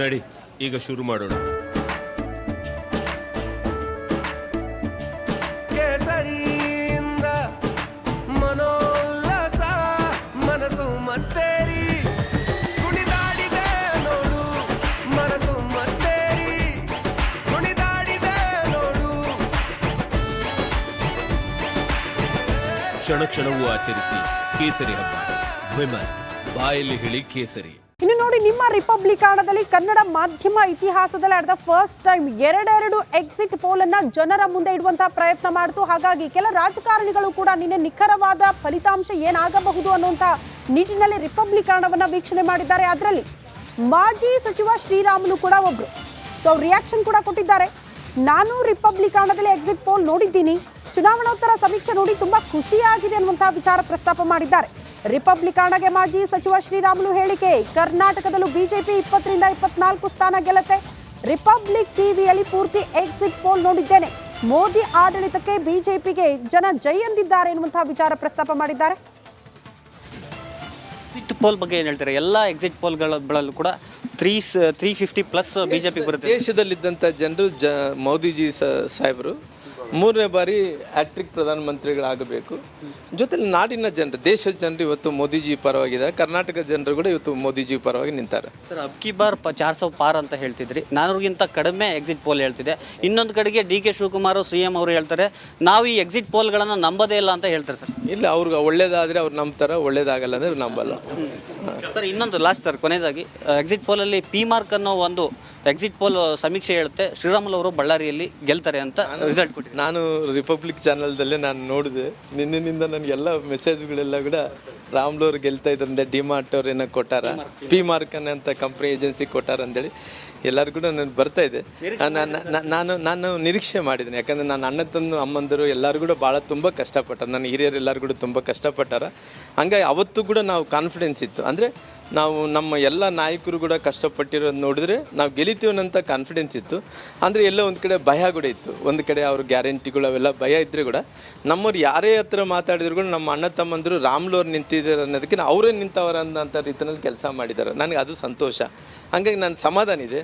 ನಡಿ ಈಗ ಶುರು ಮಾಡೋಣ. ಕೇಸರಿಯಿಂದ ಮನೋಲ್ಲಾಸ ಮನಸ್ಸು ಮತ್ತೇರಿ ಕುಣಿದಾಡಿದೆ ನೋಡು, ಮನಸ್ಸು ಮತ್ತೇರಿ ಕುಣಿದಾಡಿದೆ ನೋಡು. ಕ್ಷಣ ಕ್ಷಣವೂ ಆಚರಿಸಿ ಕೇಸರಿ ಹಬ್ಬ. ವಿಮಲ್ ಬಾಯಲ್ಲಿ ಹೇಳಿ ಕೇಸರಿ. ಇನ್ನು ನೋಡಿ, ನಿಮ್ಮ ರಿಪಬ್ಲಿಕಾಣದಲ್ಲಿ ಕನ್ನಡ ಮಾಧ್ಯಮ ಇತಿಹಾಸದಲ್ಲಿ ನಡೆದ ಫಸ್ಟ್ ಟೈಮ್ ಎರಡೆರಡು ಎಕ್ಸಿಟ್ ಪೋಲ್ ಅನ್ನ ಜನರ ಮುಂದೆ ಇಡುವಂತಹ ಪ್ರಯತ್ನ ಮಾಡಿತು. ಹಾಗಾಗಿ ಕೆಲ ರಾಜಕಾರಣಿಗಳು ಕೂಡ ನಿನ್ನೆ ನಿಖರವಾದ ಫಲಿತಾಂಶ ಏನಾಗಬಹುದು ಅನ್ನುವಂತ ನಿಟ್ಟಿನಲ್ಲಿ ರಿಪಬ್ಲಿಕಾಣವನ್ನ ವೀಕ್ಷಣೆ ಮಾಡಿದ್ದಾರೆ. ಅದರಲ್ಲಿ ಮಾಜಿ ಸಚಿವ ಶ್ರೀರಾಮುಲು ಕೂಡ ಒಬ್ರು. ಸೊ ರಿಯಾಕ್ಷನ್ ಕೂಡ ಕೊಟ್ಟಿದ್ದಾರೆ. ನಾನು ರಿಪಬ್ಲಿಕಾಣದಲ್ಲಿ ಎಕ್ಸಿಟ್ ಪೋಲ್ ನೋಡಿದ್ದೀನಿ, ಚುನಾವಣೋತ್ತರ ಸಮೀಕ್ಷೆ ನೋಡಿ ತುಂಬಾ ಖುಷಿಯಾಗಿದೆ ಅನ್ನುವಂತಹ ವಿಚಾರ ಪ್ರಸ್ತಾಪ ಮಾಡಿದ್ದಾರೆ. ರಿಪಬ್ಲಿಕಾಣಗೆ ಮಾಜಿ ಸಚಿವ ಶ್ರೀರಾಮುಲು ಹೇಳಿಕೆ, ಕರ್ನಾಟಕದಲ್ಲೂ ಬಿಜೆಪಿ 20ರಿಂದ 24 ಸ್ಥಾನ ಗೆಲ್ಲುತ್ತೆ. ರಿಪಬ್ಲಿಕ್ ಟಿವಿಯಲ್ಲಿ ಪೂರ್ತಿ ಎಕ್ಸಿಟ್ ಪೋಲ್ ನೋಡಿದ್ದೇನೆ. ಮೋದಿ ಆಡಳಿತಕ್ಕೆ ಬಿಜೆಪಿಗೆ ಜನ ಜೈ ಎಂದಿದ್ದಾರೆ ಎನ್ನುವಂತಹ ವಿಚಾರ ಪ್ರಸ್ತಾಪ ಮಾಡಿದ್ದಾರೆ. ಎಕ್ಸಿಟ್ ಪೋಲ್ ಬಗ್ಗೆ ಏನು ಹೇಳ್ತಾರೆ? ಎಲ್ಲ ಎಕ್ಸಿಟ್ ಪೋಲ್ಗಳಲ್ಲೂ ಕೂಡ 350+ ಬಿಜೆಪಿ ಬರುತ್ತೆ. ದೇಶದಲ್ಲಿದ್ದಂಥ ಜನರು ಮೋದಿಜಿ ಸಾಹೇಬರು 3ನೇ ಬಾರಿ ಹ್ಯಾಟ್ರಿಕ್ ಪ್ರಧಾನಮಂತ್ರಿಗಳಾಗಬೇಕು. ಜೊತೆಲಿ ನಾಡಿನ ಜನರು, ದೇಶದ ಜನರು ಇವತ್ತು ಮೋದಿಜಿ ಪರವಾಗಿದ್ದಾರೆ. ಕರ್ನಾಟಕ ಜನರು ಕೂಡ ಇವತ್ತು ಮೋದಿಜಿ ಪರವಾಗಿ ನಿಂತಾರೆ. ಸರ್, ಅಬ್ಕಿ ಬಾರ್ 400 ಪಾರ್ ಅಂತ ಹೇಳ್ತಿದ್ರಿ, 400ಗಿಂತ ಕಡಿಮೆ ಎಕ್ಸಿಟ್ ಪೋಲ್ ಹೇಳ್ತಿದೆ. ಇನ್ನೊಂದು ಕಡೆಗೆ DK ಶಿವಕುಮಾರ್ CM ಅವರು ಹೇಳ್ತಾರೆ ನಾವು ಈ ಎಕ್ಸಿಟ್ ಪೋಲ್ಗಳನ್ನು ನಂಬೋದೇ ಇಲ್ಲ ಅಂತ ಹೇಳ್ತಾರೆ. ಸರ್, ಇಲ್ಲ, ಅವ್ರಿಗೆ ಒಳ್ಳೇದಾದರೆ ಅವ್ರು ನಂಬ್ತಾರೆ, ಒಳ್ಳೇದಾಗಲ್ಲ ಅಂದರೆ ನಂಬಲ್ಲ. ಸರ್, ಇನ್ನೊಂದು ಲಾಸ್ಟ್ ಸರ್, ಕೊನೆಯದಾಗಿ ಎಕ್ಸಿಟ್ ಪೋಲಲ್ಲಿ ಪಿ ಮಾರ್ಕ್ ಅನ್ನೋ ಒಂದು ಎಕ್ಸಿಟ್ ಪೋಲ್ ಸಮೀಕ್ಷೆ ಹೇಳುತ್ತೆ ಶ್ರೀರಾಮುಲು ಅವರು ಬಳ್ಳಾರಿಯಲ್ಲಿ ಗೆಲ್ತಾರೆ ಅಂತ ರಿಸಲ್ಟ್ ಕೊಟ್ಟಿದ್ದಾರೆ. ನಾನು ರಿಪಬ್ಲಿಕ್ ಚಾನಲ್ದಲ್ಲೇ ನಾನು ನೋಡಿದೆ. ನಿನ್ನಿನಿಂದ ನನಗೆಲ್ಲ ಮೆಸೇಜ್ಗಳೆಲ್ಲ ಕೂಡ ರಾಮ್ಲು ಅವ್ರು ಗೆಲ್ತಾ ಇದ್ರಿಂದ ಡಿಮಾರ್ಟ್ ಅವ್ರು ಏನೋ ಕೊಟ್ಟಾರ, ಪಿ ಮಾರ್ಕ್ ಅನ್ನೋಂಥ ಕಂಪ್ನಿ ಏಜೆನ್ಸಿ ಕೊಟ್ಟಾರ ಅಂತೇಳಿ ಎಲ್ಲರೂ ಕೂಡ ನಾನು ಬರ್ತಾ ಇದೆ. ನಾನು ನಿರೀಕ್ಷೆ ಮಾಡಿದ್ದೀನಿ. ಯಾಕಂದರೆ ನನ್ನ ಅಣ್ಣ ತಂದು ಅಮ್ಮಂದರು ಎಲ್ಲರೂ ಕೂಡ ಭಾಳ ತುಂಬ ಕಷ್ಟಪಟ್ಟಾರೆ. ನನ್ನ ಹಿರಿಯರು ಎಲ್ಲರೂ ಕೂಡ ತುಂಬ ಕಷ್ಟಪಟ್ಟಾರ. ಹಂಗಾಗಿ ಅವತ್ತು ಕೂಡ ನಾವು ಕಾನ್ಫಿಡೆನ್ಸ್ ಇತ್ತು. ಅಂದರೆ ನಾವು ನಮ್ಮ ಎಲ್ಲ ನಾಯಕರು ಕೂಡ ಕಷ್ಟಪಟ್ಟಿರೋದು ನೋಡಿದ್ರೆ ನಾವು ಗೆಲ್ಲಿತೀವಿ ಅನ್ನೋಂಥ ಕಾನ್ಫಿಡೆನ್ಸ್ ಇತ್ತು. ಅಂದರೆ ಎಲ್ಲೋ ಒಂದು ಕಡೆ ಭಯ ಕೂಡ ಇತ್ತು. ಒಂದು ಕಡೆ ಅವ್ರ ಗ್ಯಾರಂಟಿಗಳು ಅವೆಲ್ಲ ಭಯ ಇದ್ದರೆ ಕೂಡ ನಮ್ಮವ್ರು ಯಾರೇ ಹತ್ರ ಮಾತಾಡಿದ್ರು ಕೂಡ ನಮ್ಮ ಅಣ್ಣ ತಮ್ಮಂದರು ರಾಮ್ಲು ಅವ್ರು ನಿಂತಿದ್ದಾರೆ ಅನ್ನೋದಕ್ಕೆ ಅವರೇ ನಿಂತವರ ಅನ್ನೋಂಥ ರೀತಿಯಲ್ಲಿ ಕೆಲಸ ಮಾಡಿದ್ದಾರೆ. ನನಗೆ ಅದು ಸಂತೋಷ. ಹಾಗಾಗಿ ನನ್ನ ಸಮಾಧಾನ ಇದೆ,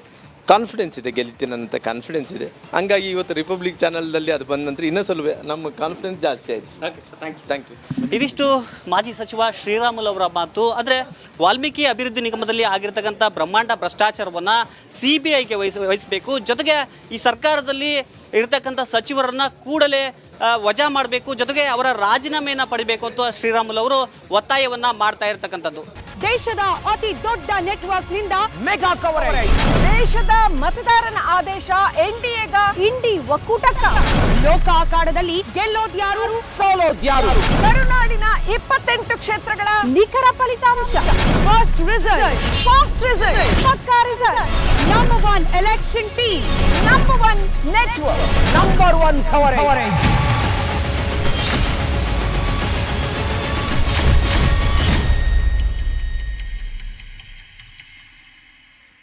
ಕಾನ್ಫಿಡೆನ್ಸ್ ಇದೆ, ಗೆಲ್ತೀನಿ ಅನ್ನೋಂಥ ಕಾನ್ಫಿಡೆನ್ಸ್ ಇದೆ. ಹಂಗಾಗಿ ಇವತ್ತು ರಿಪಬ್ಲಿಕ್ ಚಾನಲ್ದಲ್ಲಿ ಅದು ಬಂದ ನಂತರ ಇನ್ನೂ ಸ್ವಲ್ಪ ನಮ್ಮ ಕಾನ್ಫಿಡೆನ್ಸ್ ಜಾಸ್ತಿ ಆಯಿತು. Okay sir, thank you. ಇದಿಷ್ಟು ಮಾಜಿ ಸಚಿವ ಶ್ರೀರಾಮುಲು ಅವರ ಮಾತು. ಆದರೆ ವಾಲ್ಮೀಕಿ ಅಭಿವೃದ್ಧಿ ನಿಗಮದಲ್ಲಿ ಆಗಿರ್ತಕ್ಕಂಥ ಬ್ರಹ್ಮಾಂಡ ಭ್ರಷ್ಟಾಚಾರವನ್ನು CBIಗೆ ವಹಿಸಬೇಕು. ಜೊತೆಗೆ ಈ ಸರ್ಕಾರದಲ್ಲಿ ಇರತಕ್ಕಂಥ ಸಚಿವರನ್ನು ಕೂಡಲೇ ವಜಾ ಮಾಡಬೇಕು, ಜೊತೆಗೆ ಅವರ ರಾಜೀನಾಮೆಯನ್ನು ಪಡಿಬೇಕು ಅಂತ ಶ್ರೀರಾಮುಲು ಅವರು ಒತ್ತಾಯವನ್ನ ಮಾಡ್ತಾ ಇರತಕ್ಕಂಥದ್ದು. ದೇಶದ ಅತಿ ದೊಡ್ಡ ನೆಟ್ವರ್ಕ್ ನಿಂದ ಮೆಗಾ ಕವರೇಜ್. ದೇಶದ ಮತದಾರನ ಆದೇಶ NDAಗ ಇಂಡಿ ಒಕ್ಕೂಟಕ್ಕ. ಲೋಕ ಅಖಾಡದಲ್ಲಿ ಗೆಲ್ಲೋದ್ಯಾರು, ಸೋಲೋದ್ಯಾರು. ಕರುನಾಡಿನ 28 ಕ್ಷೇತ್ರಗಳ ನಿಖರ ಫಲಿತಾಂಶ. ಫಾಸ್ಟ್ ರಿಸಲ್ಟ್, ಪಕ್ಕಾ result. Number 1 election team, number 1 network, number 1 coverage.